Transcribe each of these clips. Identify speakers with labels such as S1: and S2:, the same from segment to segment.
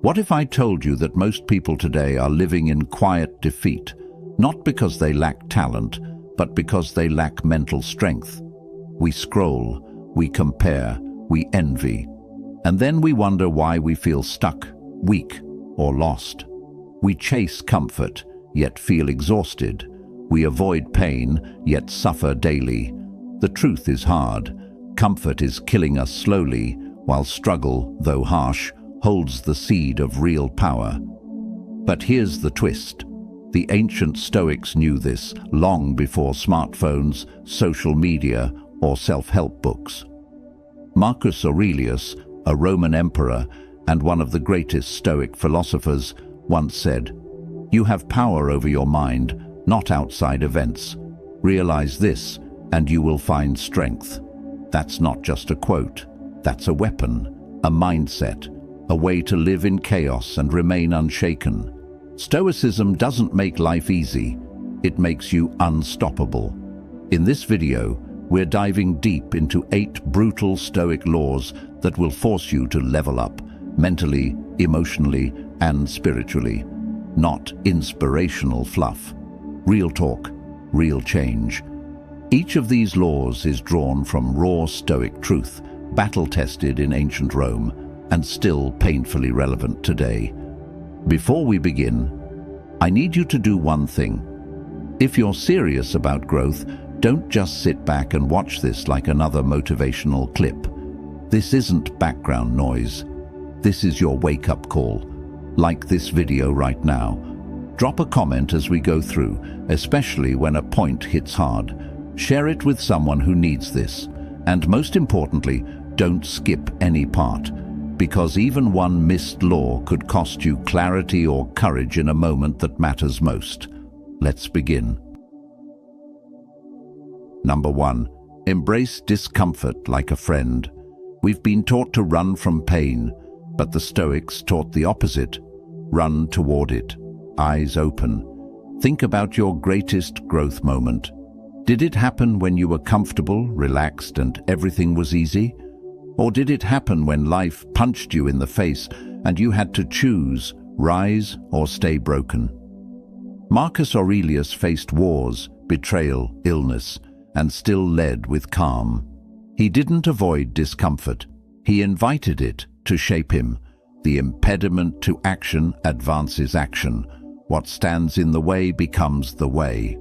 S1: What if I told you that most people today are living in quiet defeat, not because they lack talent, but because they lack mental strength? We scroll, we compare, we envy, and then we wonder why we feel stuck, weak, or lost. We chase comfort, yet feel exhausted. We avoid pain, yet suffer daily. The truth is hard. Comfort is killing us slowly, while struggle, though harsh, holds the seed of real power. But here's the twist. The ancient Stoics knew this long before smartphones, social media, or self-help books. Marcus Aurelius, a Roman emperor and one of the greatest Stoic philosophers, once said, "You have power over your mind, not outside events. Realize this, and you will find strength." That's not just a quote. That's a weapon, a mindset, a way to live in chaos and remain unshaken. Stoicism doesn't make life easy. It makes you unstoppable. In this video, we're diving deep into 8 brutal Stoic laws that will force you to level up, mentally, emotionally, and spiritually. Not inspirational fluff. Real talk, real change. Each of these laws is drawn from raw Stoic truth, battle-tested in ancient Rome, and still painfully relevant today. Before we begin, I need you to do one thing. If you're serious about growth, don't just sit back and watch this like another motivational clip. This isn't background noise. This is your wake-up call. Like this video right now. Drop a comment as we go through, especially when a point hits hard. Share it with someone who needs this. And most importantly, don't skip any part, because even one missed law could cost you clarity or courage in a moment that matters most. Let's begin. Number 1. Embrace discomfort like a friend. We've been taught to run from pain, but the Stoics taught the opposite. Run toward it, eyes open. Think about your greatest growth moment. Did it happen when you were comfortable, relaxed, and everything was easy? Or did it happen when life punched you in the face and you had to choose, rise or stay broken? Marcus Aurelius faced wars, betrayal, illness, and still led with calm. He didn't avoid discomfort. He invited it to shape him. The impediment to action advances action. What stands in the way becomes the way.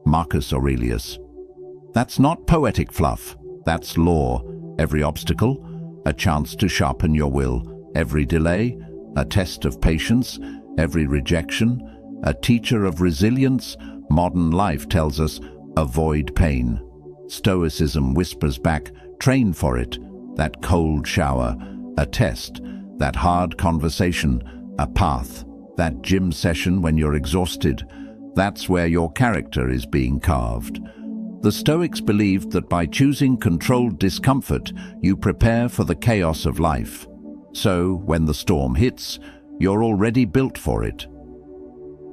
S1: Marcus Aurelius. That's not poetic fluff. That's law. Every obstacle, a chance to sharpen your will. Every delay, a test of patience. Every rejection, a teacher of resilience. Modern life tells us, avoid pain. Stoicism whispers back, train for it. That cold shower, a test. That hard conversation, a path. That gym session when you're exhausted, that's where your character is being carved. The Stoics believed that by choosing controlled discomfort, you prepare for the chaos of life. So, when the storm hits, you're already built for it.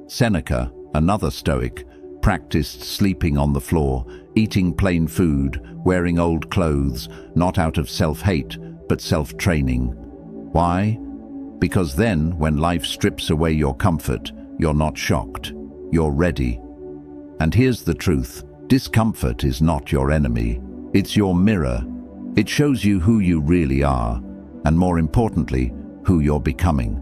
S1: Seneca, another Stoic, practiced sleeping on the floor, eating plain food, wearing old clothes, not out of self-hate, but self-training. Why? Because then, when life strips away your comfort, you're not shocked. You're ready. And here's the truth. Discomfort is not your enemy. It's your mirror. It shows you who you really are, and more importantly, who you're becoming.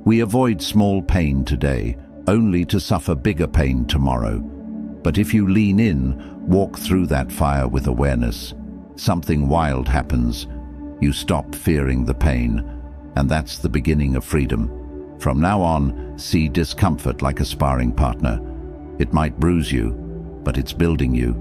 S1: We avoid small pain today, only to suffer bigger pain tomorrow. But if you lean in, walk through that fire with awareness, something wild happens. You stop fearing the pain, and that's the beginning of freedom. From now on, see discomfort like a sparring partner. It might bruise you, but it's building you.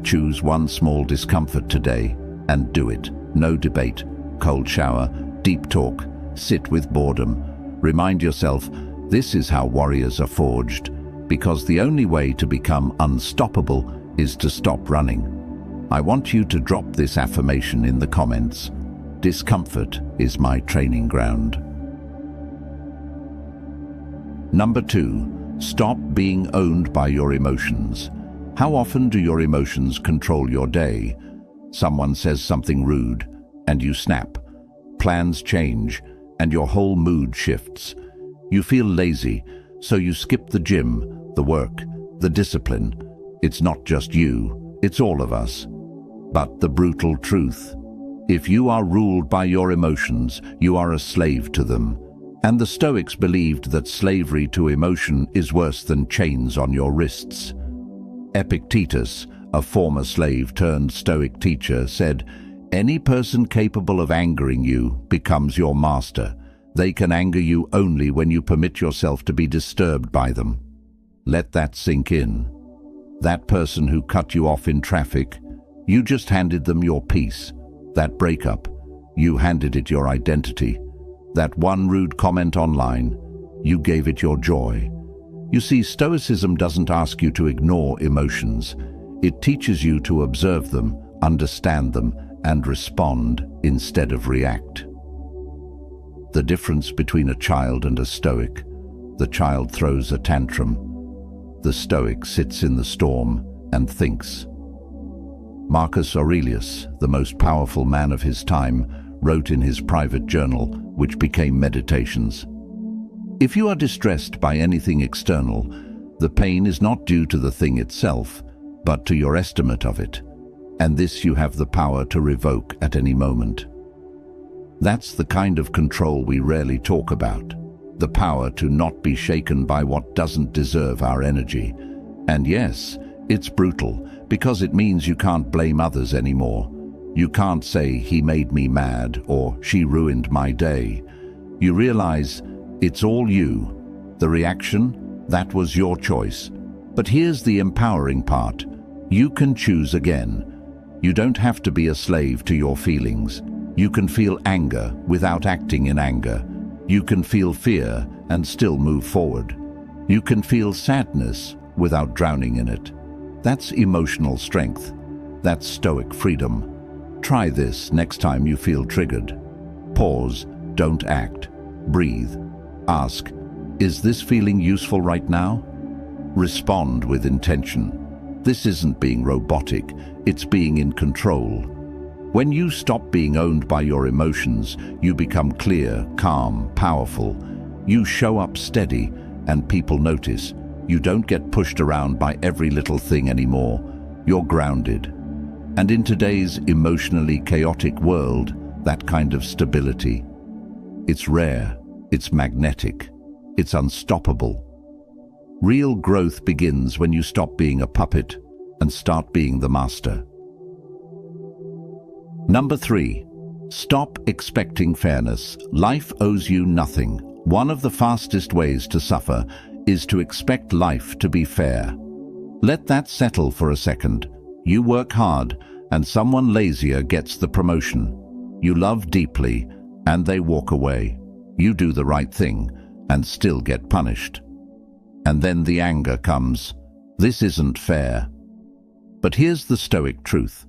S1: Choose one small discomfort today and do it. No debate, cold shower, deep talk, sit with boredom. Remind yourself, this is how warriors are forged, because the only way to become unstoppable is to stop running. I want you to drop this affirmation in the comments. Discomfort is my training ground. Number 2, stop being owned by your emotions. How often do your emotions control your day? Someone says something rude, and you snap. Plans change, and your whole mood shifts. You feel lazy, so you skip the gym, the work, the discipline. It's not just you, it's all of us. But the brutal truth: if you are ruled by your emotions, you are a slave to them. And the Stoics believed that slavery to emotion is worse than chains on your wrists. Epictetus, a former slave turned Stoic teacher, said, "Any person capable of angering you becomes your master. They can anger you only when you permit yourself to be disturbed by them." Let that sink in. That person who cut you off in traffic, you just handed them your peace. That breakup, you handed it your identity. That one rude comment online, you gave it your joy. You see, Stoicism doesn't ask you to ignore emotions. It teaches you to observe them, understand them, and respond instead of react. The difference between a child and a Stoic: the child throws a tantrum. The Stoic sits in the storm and thinks. Marcus Aurelius, the most powerful man of his time, wrote in his private journal, which became Meditations, "If you are distressed by anything external, the pain is not due to the thing itself, but to your estimate of it, and this you have the power to revoke at any moment." That's the kind of control we rarely talk about, the power to not be shaken by what doesn't deserve our energy. And yes, it's brutal, because it means you can't blame others anymore. You can't say, "He made me mad," or "She ruined my day." You realize it's all you. The reaction, that was your choice. But here's the empowering part: you can choose again. You don't have to be a slave to your feelings. You can feel anger without acting in anger. You can feel fear and still move forward. You can feel sadness without drowning in it. That's emotional strength. That's Stoic freedom. Try this next time you feel triggered. Pause, don't act. Breathe. Ask, is this feeling useful right now? Respond with intention. This isn't being robotic, it's being in control. When you stop being owned by your emotions, you become clear, calm, powerful. You show up steady, and people notice. You don't get pushed around by every little thing anymore. You're grounded. And in today's emotionally chaotic world, that kind of stability, it's rare, it's magnetic, it's unstoppable. Real growth begins when you stop being a puppet and start being the master. Number 3, stop expecting fairness. Life owes you nothing. One of the fastest ways to suffer is to expect life to be fair. Let that settle for a second. You work hard, and someone lazier gets the promotion. You love deeply, and they walk away. You do the right thing, and still get punished. And then the anger comes. This isn't fair. But here's the Stoic truth.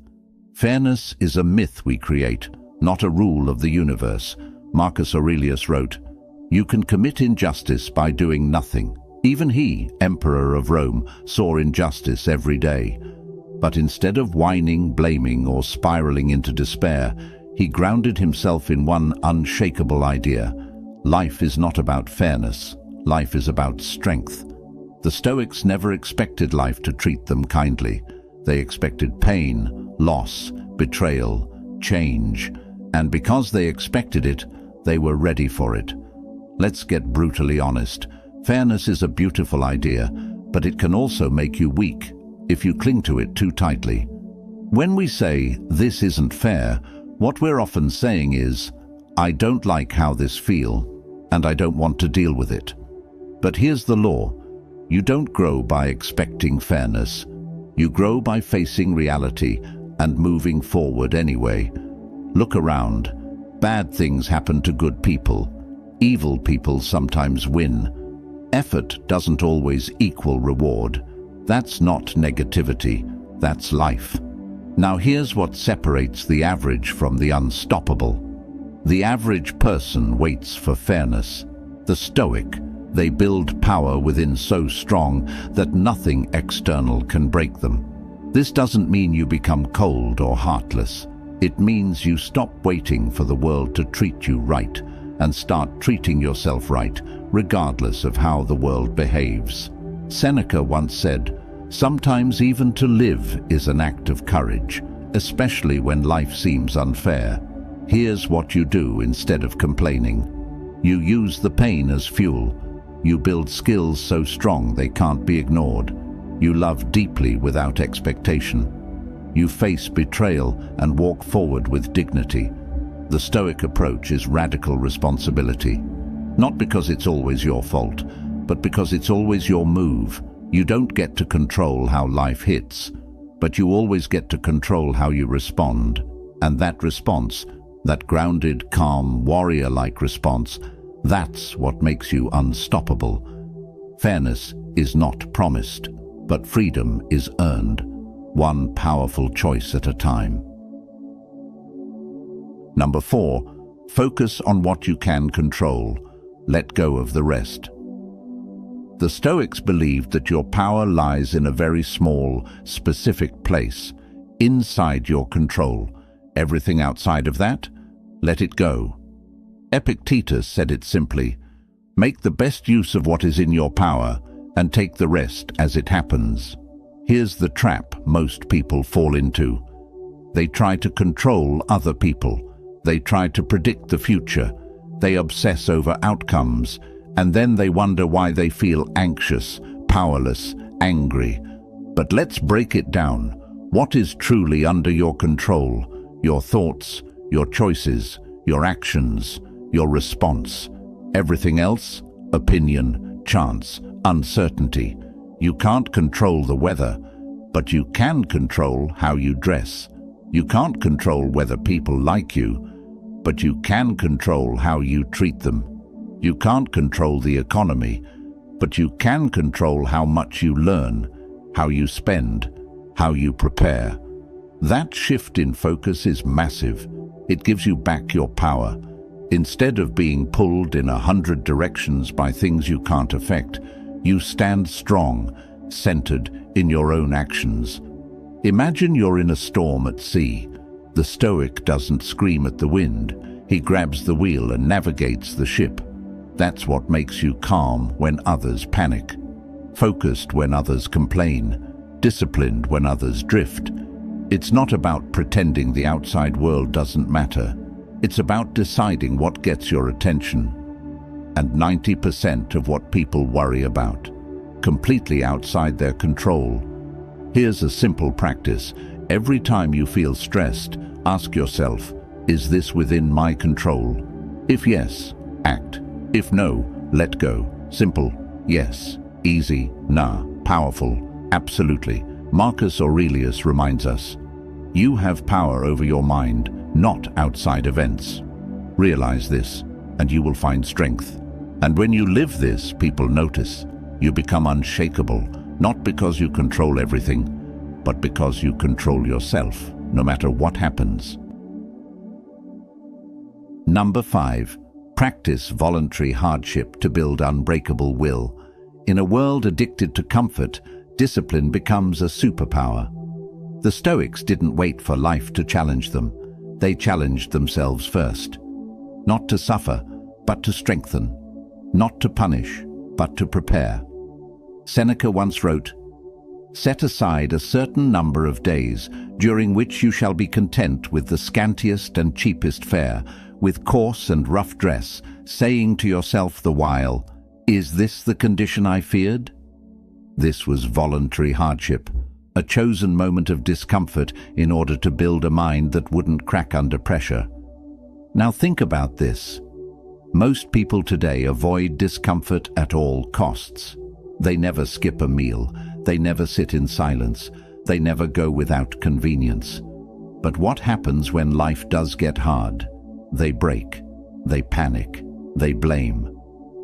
S1: Fairness is a myth we create, not a rule of the universe. Marcus Aurelius wrote, "You can commit injustice by doing nothing." Even he, Emperor of Rome, saw injustice every day. But instead of whining, blaming, or spiraling into despair, he grounded himself in one unshakable idea. Life is not about fairness. Life is about strength. The Stoics never expected life to treat them kindly. They expected pain, loss, betrayal, change. And because they expected it, they were ready for it. Let's get brutally honest. Fairness is a beautiful idea, but it can also make you weak if you cling to it too tightly. When we say, "This isn't fair," what we're often saying is, "I don't like how this feels, and I don't want to deal with it." But here's the law. You don't grow by expecting fairness. You grow by facing reality and moving forward anyway. Look around. Bad things happen to good people. Evil people sometimes win. Effort doesn't always equal reward. That's not negativity, that's life. Now here's what separates the average from the unstoppable. The average person waits for fairness. The Stoic, they build power within so strong that nothing external can break them. This doesn't mean you become cold or heartless. It means you stop waiting for the world to treat you right, and start treating yourself right, regardless of how the world behaves. Seneca once said, "Sometimes even to live is an act of courage, especially when life seems unfair. Here's what you do instead of complaining. You use the pain as fuel. You build skills so strong they can't be ignored. You love deeply without expectation. You face betrayal and walk forward with dignity." The Stoic approach is radical responsibility. Not because it's always your fault, but because it's always your move. You don't get to control how life hits, but you always get to control how you respond. And that response, that grounded, calm, warrior-like response, that's what makes you unstoppable. Fairness is not promised, but freedom is earned, one powerful choice at a time. Number 4, focus on what you can control. Let go of the rest. The Stoics believed that your power lies in a very small, specific place, inside your control. Everything outside of that, let it go. Epictetus said it simply, "Make the best use of what is in your power and take the rest as it happens." Here's the trap most people fall into. They try to control other people. They try to predict the future. They obsess over outcomes, and then they wonder why they feel anxious, powerless, angry. But let's break it down. What is truly under your control? Your thoughts, your choices, your actions, your response. Everything else? Opinion, chance, uncertainty. You can't control the weather, but you can control how you dress. You can't control whether people like you, but you can control how you treat them. You can't control the economy, but you can control how much you learn, how you spend, how you prepare. That shift in focus is massive. It gives you back your power. Instead of being pulled in 100 directions by things you can't affect, you stand strong, centered in your own actions. Imagine you're in a storm at sea. The Stoic doesn't scream at the wind. He grabs the wheel and navigates the ship. That's what makes you calm when others panic, focused when others complain, disciplined when others drift. It's not about pretending the outside world doesn't matter. It's about deciding what gets your attention. And 90% of what people worry about, completely outside their control. Here's a simple practice. Every time you feel stressed, ask yourself, is this within my control? If yes, act. If no, let go. Simple. Yes. Easy. Nah. Powerful. Absolutely. Marcus Aurelius reminds us, you have power over your mind, not outside events. Realize this, and you will find strength. And when you live this, people notice. You become unshakable, not because you control everything, but because you control yourself, no matter what happens. Number 5. Practice voluntary hardship to build unbreakable will. In a world addicted to comfort, discipline becomes a superpower. The Stoics didn't wait for life to challenge them. They challenged themselves first. Not to suffer, but to strengthen. Not to punish, but to prepare. Seneca once wrote, "Set aside a certain number of days, during which you shall be content with the scantiest and cheapest fare, with coarse and rough dress, saying to yourself the while, 'Is this the condition I feared?'" This was voluntary hardship, a chosen moment of discomfort in order to build a mind that wouldn't crack under pressure. Now think about this. Most people today avoid discomfort at all costs. They never skip a meal. They never sit in silence. They never go without convenience. But what happens when life does get hard? They break. They panic. They blame.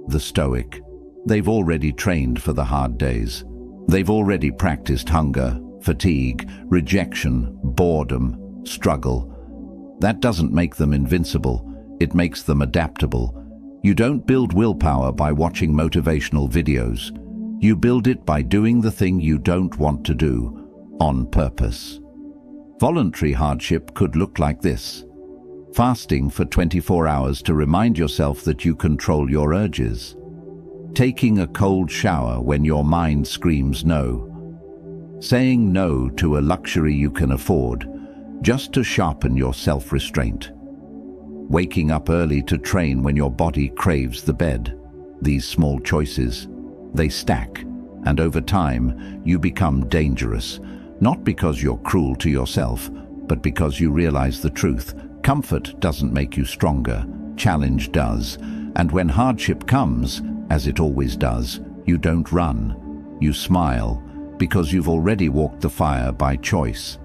S1: The Stoic. They've already trained for the hard days. They've already practiced hunger, fatigue, rejection, boredom, struggle. That doesn't make them invincible. It makes them adaptable. You don't build willpower by watching motivational videos. You build it by doing the thing you don't want to do, on purpose. Voluntary hardship could look like this. fasting for 24 hours to remind yourself that you control your urges, taking a cold shower when your mind screams no, saying no to a luxury you can afford just to sharpen your self-restraint, waking up early to train when your body craves the bed. These small choices, they stack, and over time you become dangerous, not because you're cruel to yourself, but because you realize the truth. Comfort doesn't make you stronger, challenge does. And when hardship comes, as it always does, you don't run, you smile, because you've already walked the fire by choice.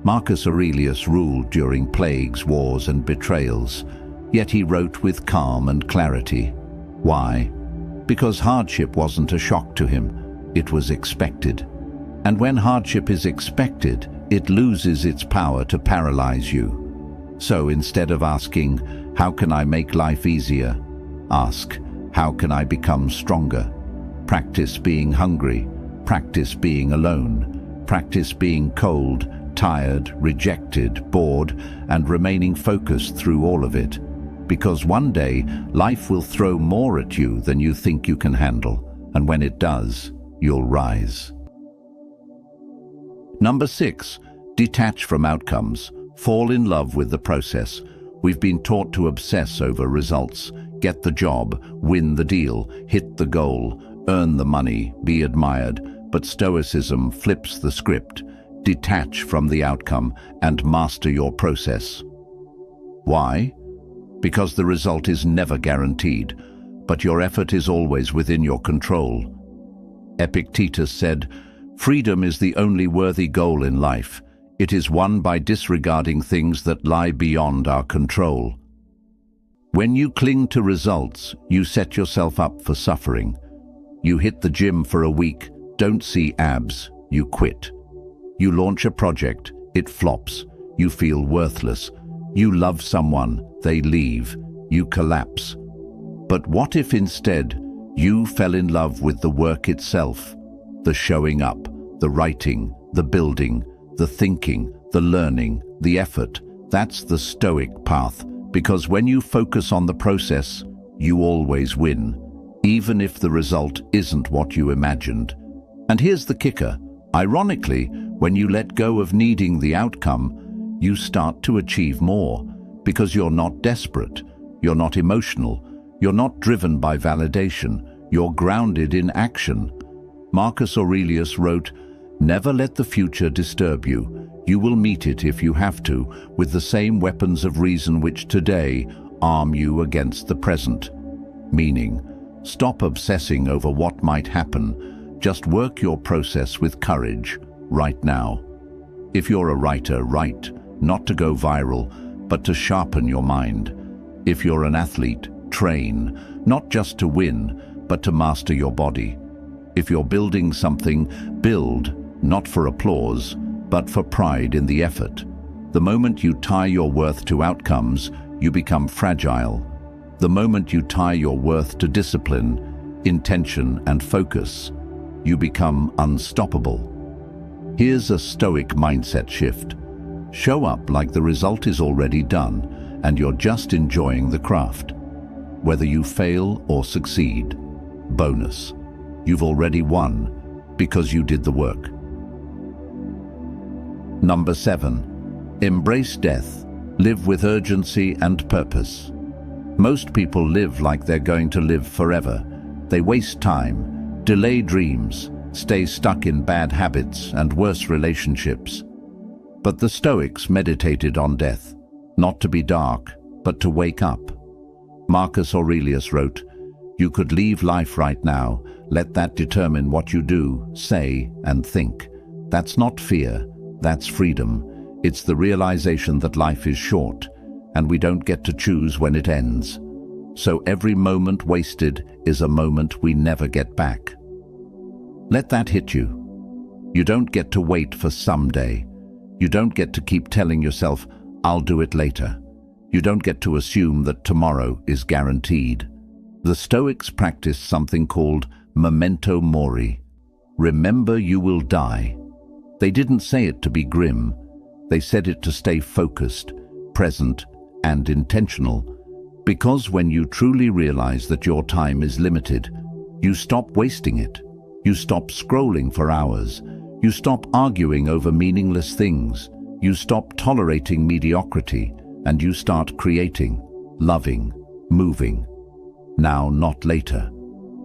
S1: Marcus Aurelius ruled during plagues, wars, and betrayals, yet he wrote with calm and clarity. Why? Because hardship wasn't a shock to him, it was expected. And when hardship is expected, it loses its power to paralyze you. So instead of asking, how can I make life easier? Ask, how can I become stronger? Practice being hungry, practice being alone, practice being cold, tired, rejected, bored, and remaining focused through all of it. Because one day, life will throw more at you than you think you can handle, and when it does, you'll rise. Number 6, detach from outcomes. Fall in love with the process. We've been taught to obsess over results, get the job, win the deal, hit the goal, earn the money, be admired. But Stoicism flips the script. Detach from the outcome and master your process. Why? Because the result is never guaranteed, but your effort is always within your control. Epictetus said, "Freedom is the only worthy goal in life. It is won by disregarding things that lie beyond our control." When you cling to results, you set yourself up for suffering. You hit the gym for a week, don't see abs, you quit. You launch a project, it flops, you feel worthless. You love someone, they leave, you collapse. But what if instead you fell in love with the work itself? The showing up, the writing, the building, the thinking, the learning, the effort. That's the Stoic path, because when you focus on the process, you always win, even if the result isn't what you imagined. And here's the kicker. Ironically, when you let go of needing the outcome, you start to achieve more, because you're not desperate, you're not emotional, you're not driven by validation, you're grounded in action. Marcus Aurelius wrote, "Never let the future disturb you. You will meet it if you have to, with the same weapons of reason which today arm you against the present." Meaning, stop obsessing over what might happen. Just work your process with courage, right now. If you're a writer, write, not to go viral, but to sharpen your mind. If you're an athlete, train, not just to win, but to master your body. If you're building something, build, not for applause, but for pride in the effort. The moment you tie your worth to outcomes, you become fragile. The moment you tie your worth to discipline, intention, and focus, you become unstoppable. Here's a Stoic mindset shift. Show up like the result is already done, and you're just enjoying the craft. Whether you fail or succeed, bonus. You've already won, because you did the work. Number 7, embrace death. Live with urgency and purpose. Most people live like they're going to live forever. They waste time, delay dreams, stay stuck in bad habits and worse relationships. But the Stoics meditated on death, not to be dark, but to wake up. Marcus Aurelius wrote, "You could leave life right now. Let that determine what you do, say, and think." That's not fear, that's freedom. It's the realization that life is short, and we don't get to choose when it ends. So every moment wasted is a moment we never get back. Let that hit you. You don't get to wait for someday. You don't get to keep telling yourself, "I'll do it later." You don't get to assume that tomorrow is guaranteed. The Stoics practiced something called memento mori. Remember you will die. They didn't say it to be grim. They said it to stay focused, present, and intentional. Because when you truly realize that your time is limited, you stop wasting it. You stop scrolling for hours. You stop arguing over meaningless things. You stop tolerating mediocrity, and you start creating, loving, moving. Now, not later.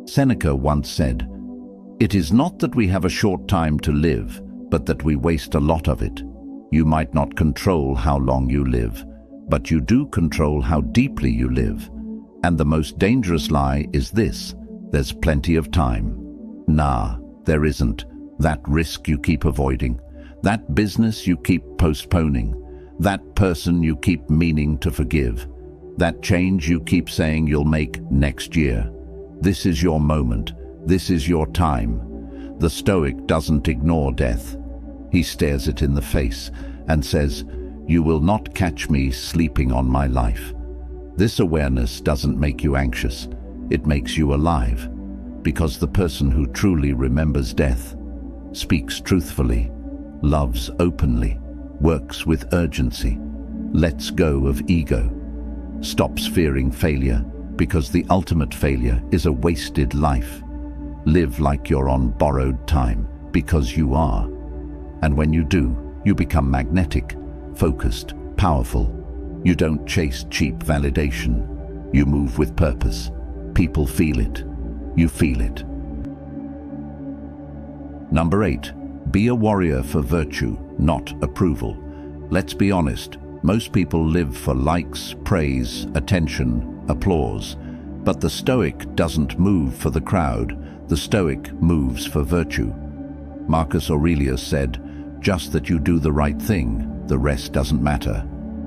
S1: Seneca once said, "It is not that we have a short time to live, but that we waste a lot of it." You might not control how long you live, but you do control how deeply you live. And the most dangerous lie is this: there's plenty of time. Nah, there isn't. That risk you keep avoiding, that business you keep postponing, that person you keep meaning to forgive, that change you keep saying you'll make next year. This is your moment. This is your time. The Stoic doesn't ignore death. He stares it in the face and says, "You will not catch me sleeping on my life." This awareness doesn't make you anxious. It makes you alive. Because the person who truly remembers death speaks truthfully, loves openly, works with urgency, lets go of ego, stops fearing failure, because the ultimate failure is a wasted life. Live like you're on borrowed time, because you are. And when you do, you become magnetic, focused, powerful. You don't chase cheap validation. You move with purpose. People feel it. You feel it. Number 8, be a warrior for virtue, not approval. Let's be honest, most people live for likes, praise, attention, applause. But the Stoic doesn't move for the crowd. The Stoic moves for virtue. Marcus Aurelius said, "Just that you do the right thing, the rest doesn't matter."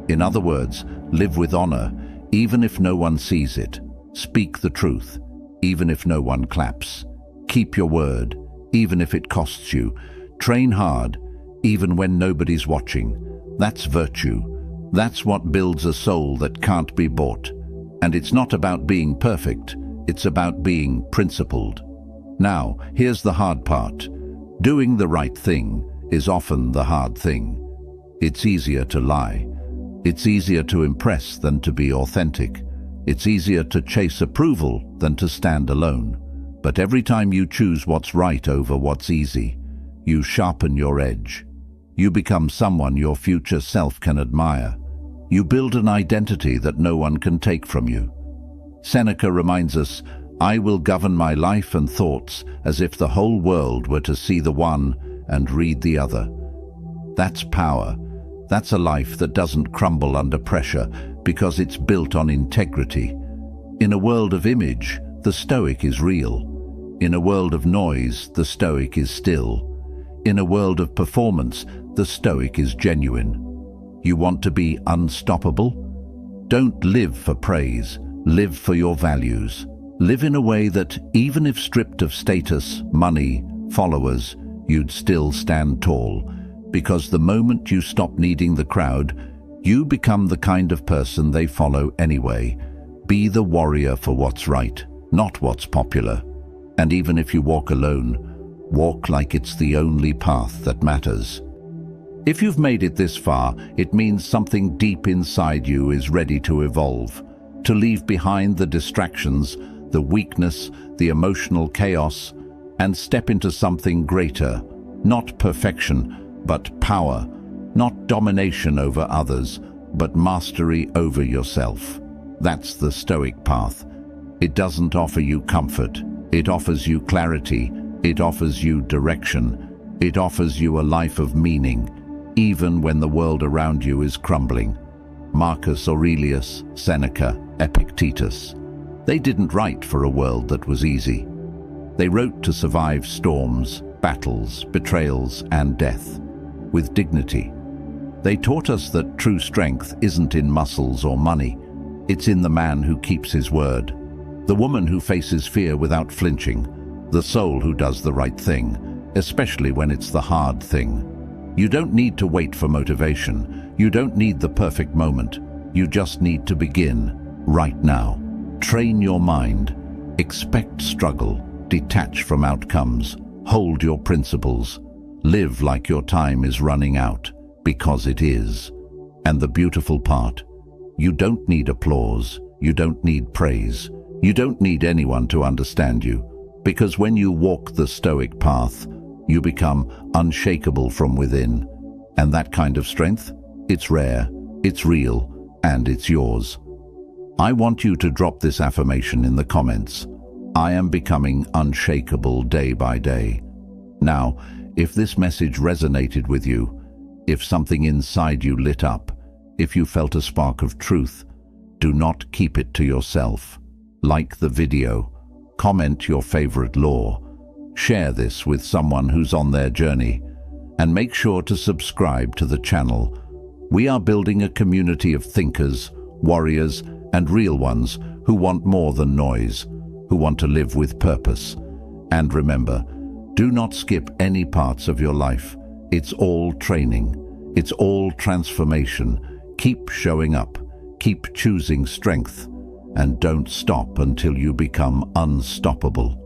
S1: In other words, live with honor, even if no one sees it. Speak the truth, even if no one claps. Keep your word, even if it costs you. Train hard, even when nobody's watching. That's virtue. That's what builds a soul that can't be bought. And it's not about being perfect, it's about being principled. Now, here's the hard part. Doing the right thing is often the hard thing. It's easier to lie. It's easier to impress than to be authentic. It's easier to chase approval than to stand alone. But every time you choose what's right over what's easy, you sharpen your edge. You become someone your future self can admire. You build an identity that no one can take from you. Seneca reminds us, "I will govern my life and thoughts as if the whole world were to see the one and read the other." That's power. That's a life that doesn't crumble under pressure because it's built on integrity. In a world of image, the Stoic is real. In a world of noise, the Stoic is still. In a world of performance, the Stoic is genuine. You want to be unstoppable? Don't live for praise. Live for your values. Live in a way that, even if stripped of status, money, followers, you'd still stand tall. Because the moment you stop needing the crowd, you become the kind of person they follow anyway. Be the warrior for what's right, not what's popular. And even if you walk alone, walk like it's the only path that matters. If you've made it this far, it means something deep inside you is ready to evolve, to leave behind the distractions, the weakness, the emotional chaos, and step into something greater. Not perfection, but power. Not domination over others, but mastery over yourself. That's the Stoic path. It doesn't offer you comfort. It offers you clarity. It offers you direction. It offers you a life of meaning, even when the world around you is crumbling. Marcus Aurelius, Seneca, Epictetus. They didn't write for a world that was easy. They wrote to survive storms, battles, betrayals, and death, with dignity. They taught us that true strength isn't in muscles or money. It's in the man who keeps his word, the woman who faces fear without flinching, the soul who does the right thing, especially when it's the hard thing. You don't need to wait for motivation. You don't need the perfect moment. You just need to begin right now. Train your mind. Expect struggle. Detach from outcomes. Hold your principles. Live like your time is running out, because it is. And the beautiful part, You don't need applause. You don't need praise. You don't need anyone to understand you. Because when you walk the Stoic path, you become unshakable from within. And that kind of strength, it's rare, it's real, and it's yours. I want you to drop this affirmation in the comments. I am becoming unshakable day by day. Now, if this message resonated with you, if something inside you lit up, if you felt a spark of truth, do not keep it to yourself. Like the video, comment your favorite law, share this with someone who's on their journey, and make sure to subscribe to the channel. We are building a community of thinkers, warriors, and real ones who want more than noise, who want to live with purpose. And remember, do not skip any parts of your life. It's all training. It's all transformation. Keep showing up. Keep choosing strength. And don't stop until you become unstoppable.